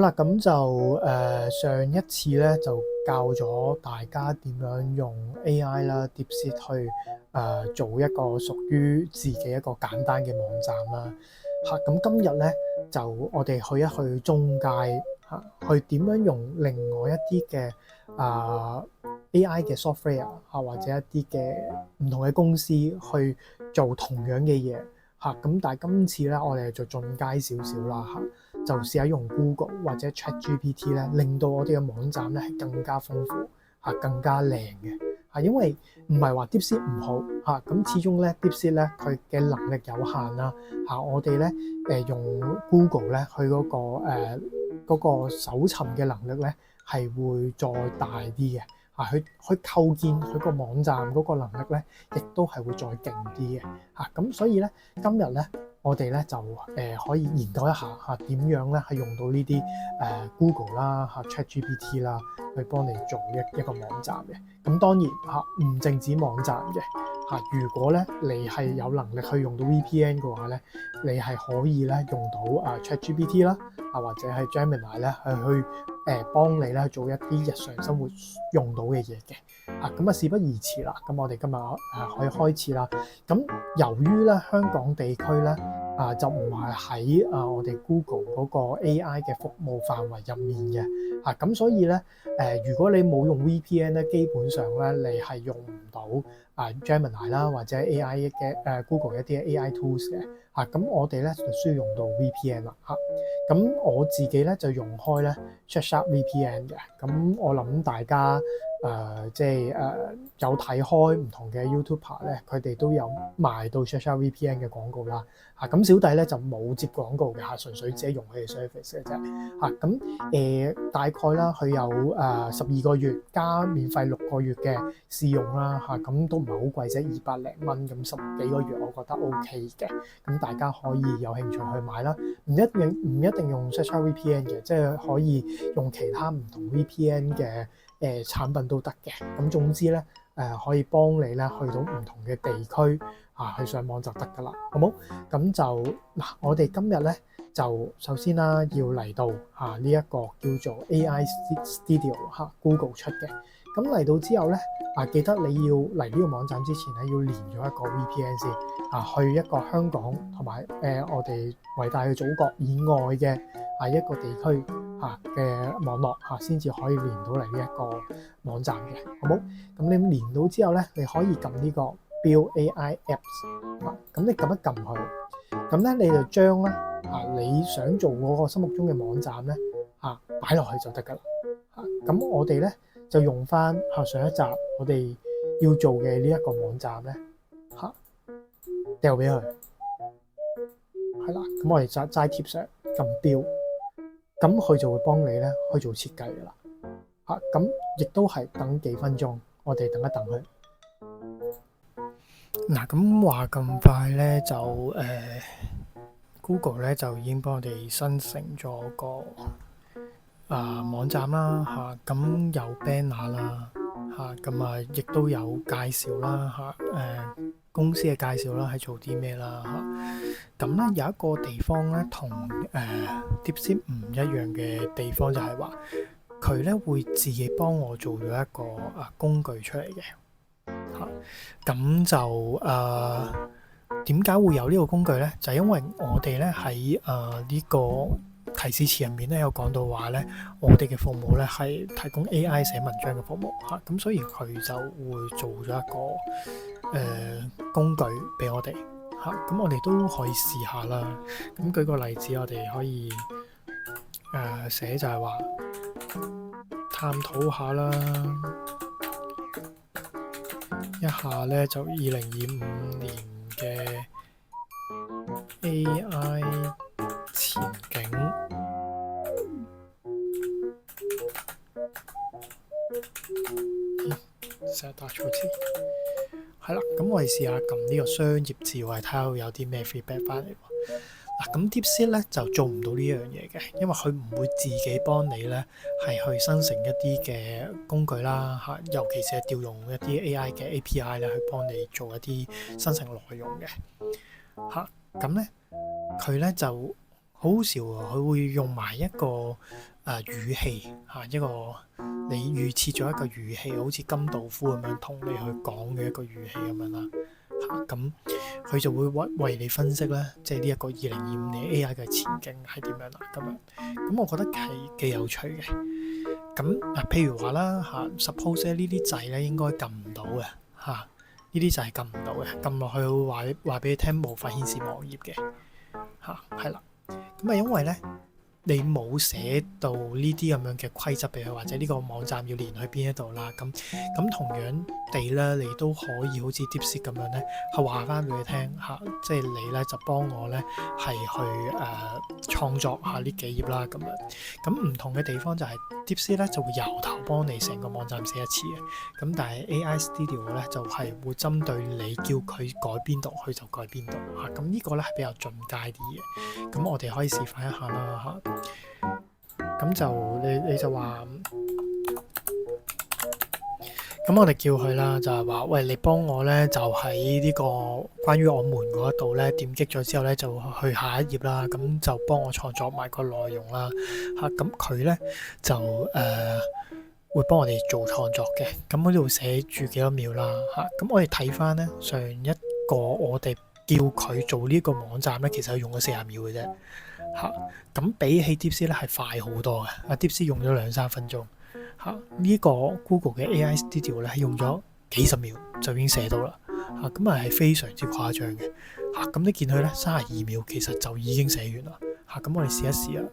啦，咁就上一次咧就教咗大家點樣用 AI 啦、DeepSeek 去做一個屬於自己一個簡單嘅網站啦。咁今日咧就我哋去一去中介去點樣用另外一啲嘅AI 嘅 software 或者一啲嘅唔同嘅公司去做同樣嘅嘢咁但係今次咧我哋就進階少少啦就試下用 Google 或者 ChatGPT 咧，令到我哋嘅網站咧係更加豐富更加靚嘅因為唔係話 DeepSeek 唔好咁始終咧 DeepSeek 咧佢嘅能力有限啦我哋咧用 Google 咧佢嗰個搜尋嘅能力咧係會再大啲嘅去構建佢個網站嗰個能力咧，亦都係會再勁啲嘅咁所以咧今日咧我哋咧就可以研究一下點樣咧係用到呢啲Google 啦ChatGPT 啦去幫你做一個網站嘅。咁當然唔淨止網站嘅如果咧你係有能力去用到 VPN 嘅話咧，你係可以咧用到ChatGPT 啦或者係 Gemini 咧去幫你咧做一啲日常生活用到嘅嘢嘅咁事不宜遲啦。咁我哋今日可以開始啦。咁由於咧香港地區咧就唔係喺我哋 Google 嗰個 AI 嘅服務範圍入面嘅咁所以咧如果你冇用 VPN 咧，基本上咧你係用唔到Gemini 啦或者 AI 嘅Google 一啲 AI tools 嘅咁我哋咧就需要用到 VPN 啦咁我自己咧就用開咧 Surfshark VPN 嘅。咁我諗大家有睇開唔同嘅 YouTuber 咧，佢哋都有賣到 Surfshark VPN 嘅廣告啦咁小弟咧就冇接廣告嘅純粹自己用佢嘅 service 嘅啫咁大概啦佢有12個月加免費6個月嘅試用啦咁都唔係好貴啫，200零蚊咁10幾個月我覺得 OK 嘅。咁大家可以有興趣去買啦，唔一定用 Surfshark VPN 嘅，即係可以用其他唔同 VPN 嘅產品都得嘅。咁總之咧可以幫你咧去到唔同嘅地區去上網就得噶啦，好冇？咁就我哋今日咧就首先啦要嚟到呢一個叫做 AI Studio Google 出嘅。咁嚟到之後咧記得你要嚟呢個網站之前咧要連咗一個 VPN 先去一個香港同埋我哋偉大嘅祖國以外嘅一個地區嘅網絡先至可以連到嚟呢一個網站嘅，好冇？咁你連到之後咧，你可以撳呢個 Build AI Apps 咁你撳一撳佢，咁咧你就將咧你想做嗰個心目中嘅網站咧擺落去就得噶啦咁我哋咧就用翻上一集我哋要做嘅呢一個網站咧掉俾佢，係啦。咁我哋齋貼上撳標，咁佢就會幫你咧去做設計噶啦咁亦都係等幾分鐘，我哋等一等佢。咁話咁快咧就Google 咧就已經幫我哋生成咗個網站啦咁有 banner 啦咁亦都有介紹啦公司嘅介紹啦，係做啲咩啦咁咧有一個地方咧同DeepSeek 唔一樣嘅地方就係話佢咧會自己幫我做咗一個工具出嚟嘅咁就點解會有呢個工具咧？就係因為我哋咧喺呢個提示詞入面咧有講到話咧，我哋嘅服務咧係提供 AI 寫文章嘅服務咁所以佢就會做咗一個工具俾我哋咁我哋都可以試下啦。咁舉個例子，我哋可以寫就係話探討下啦，一下咧就2025年嘅 AI 前景成日打錯字係啦。咁我哋試下撳呢個商業智慧，睇下有啲咩 feedback 翻嚟咁 DeepSeek 咧就做唔到呢樣嘢嘅，因為佢唔會自己幫你咧係去生成一啲嘅工具啦尤其是係調用一啲 AI 嘅 API 咧去幫你做一啲生成內容嘅咁咧佢咧就好好笑佢會用埋一個語氣嚇，一個你預設咗一個語氣，好似甘道夫咁樣同你去講嘅一個語氣咁樣啦嚇，咁佢就會為你分析咧，即係呢一個2025年 AI 嘅前景係點樣啦咁樣。咁我覺得係幾有趣嘅。咁譬如話啦嚇，suppose 呢啲掣咧應該撳唔到嘅嚇，呢啲掣係撳唔到嘅，撳落去會話俾你聽無法顯示網頁嘅嚇，係啦。咁因為咧你冇寫到呢啲咁樣嘅規則俾佢，或者呢個網站要連去邊一度啦。咁同樣地咧，你都可以好似 DeepSeek 咁樣咧，係話翻俾佢聽嚇，即係你咧就幫我咧係去創作下呢幾頁啦咁樣。咁唔同嘅地方就係 DeepSeek 咧就會由頭幫你成個網站寫一次嘅。咁但係 AI Studio 咧就係會針對你叫佢改邊度，佢就改邊度嚇。咁呢個咧係比較進階啲嘅。咁我哋可以示範一下啦嚇。咁就你就話，咁我哋叫佢啦，就係話，喂，你幫我咧，就喺呢個關於我們嗰度咧，點擊咗之後咧，就去下一頁啦，咁就幫我創作埋個內容啦，嚇，咁佢咧就會幫我哋做創作嘅，咁嗰度寫住幾多秒啦，嚇，咁我哋睇翻咧上一個我哋叫佢做呢個網站咧，其實係用咗40秒嘅啫。嚇，咁比起 DeepSeek 咧係快好多嘅，DeepSeek 用咗2-3分鐘。嚇，呢個 Google 嘅 AI Studio 咧係用咗幾十秒就已經寫到啦。嚇，咁係非常之誇張嘅。嚇，咁你見佢咧32秒其實就已經寫完啦。嚇，咁我哋試一試啦。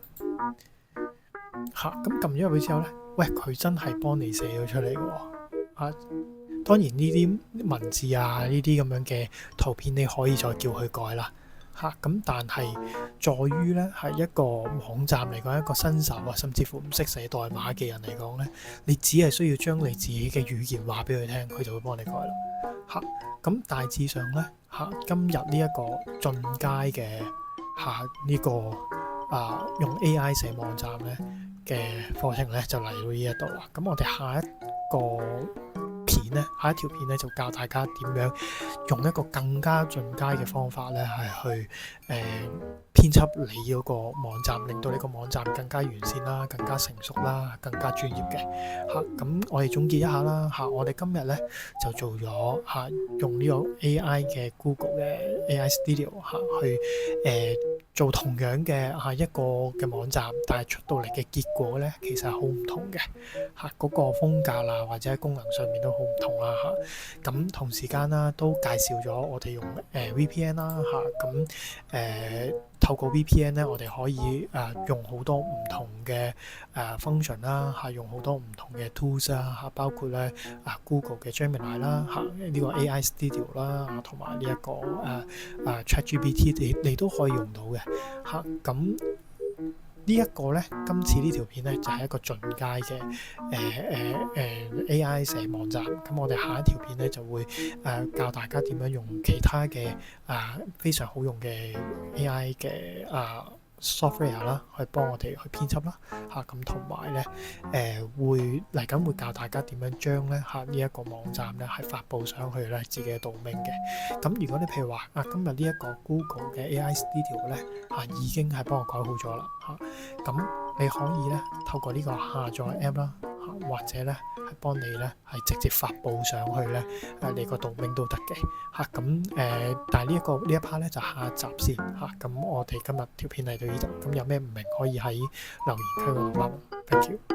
嚇，咁撳咗入去之後咧，喂，佢真係幫你寫咗出嚟嘅喎。嚇，當然呢啲文字啊，呢啲咁樣嘅圖片你可以再叫佢改啦。嚇，咁但係在於咧係一個網站嚟講，一個新手啊，甚至乎唔識寫代碼嘅人嚟講咧，你只係需要將你自己嘅語言話俾佢聽，佢就會幫你改啦。嚇，咁大致上咧嚇，今日呢一個進階嘅嚇呢個用 AI 寫網站咧嘅課程咧就嚟到呢一度啦。咁我哋下一條片咧就教大家點樣用一個更加進階嘅方法咧係去編輯你嗰個網站，令到你個網站更加完善啦，更加成熟啦，更加專業嘅嚇。咁我哋總結一下啦嚇，我哋今日咧就做咗嚇用呢個 AI 嘅 Google 嘅 AI Studio 嚇去做同樣嘅一個嘅網站，但係出到嚟嘅結果咧其實係好唔同嘅嚇，嗰個風格啦或者喺功能上面都好唔同啦嚇。咁同時間啦都介紹咗我哋用VPN 啦嚇，咁透過 VPN 咧，我哋可以用好多唔同嘅function 啦嚇，用好多唔同嘅 tools 啦嚇，包括咧Google 嘅 Gemini 啦嚇，呢個 AI Studio 啦同埋呢一個ChatGPT 你都可以用到嘅嚇。咁呢一個咧，今次呢條片咧就係一個進階嘅AI 寫網站。咁我哋下一條片咧就會教大家點樣用其他嘅非常好用嘅 AI 嘅software 啦，去幫我哋去編輯啦嚇。咁同埋咧會嚟緊會教大家點樣將咧呢一個網站咧係發布上去咧自己嘅 domain 嘅。咁如果你譬如話今日呢一個 Google 嘅 AI Studio 咧已經係幫我改好咗啦嚇，咁你可以咧透過呢個下載 app 啦或者咧係幫你咧係直接發布上去咧你個 domain 都得嘅嚇。咁但係呢一 part 咧就下一集先嚇。咁我哋今日條片嚟到呢度，咁有咩唔明可以喺留言區嗰度問。Thank you。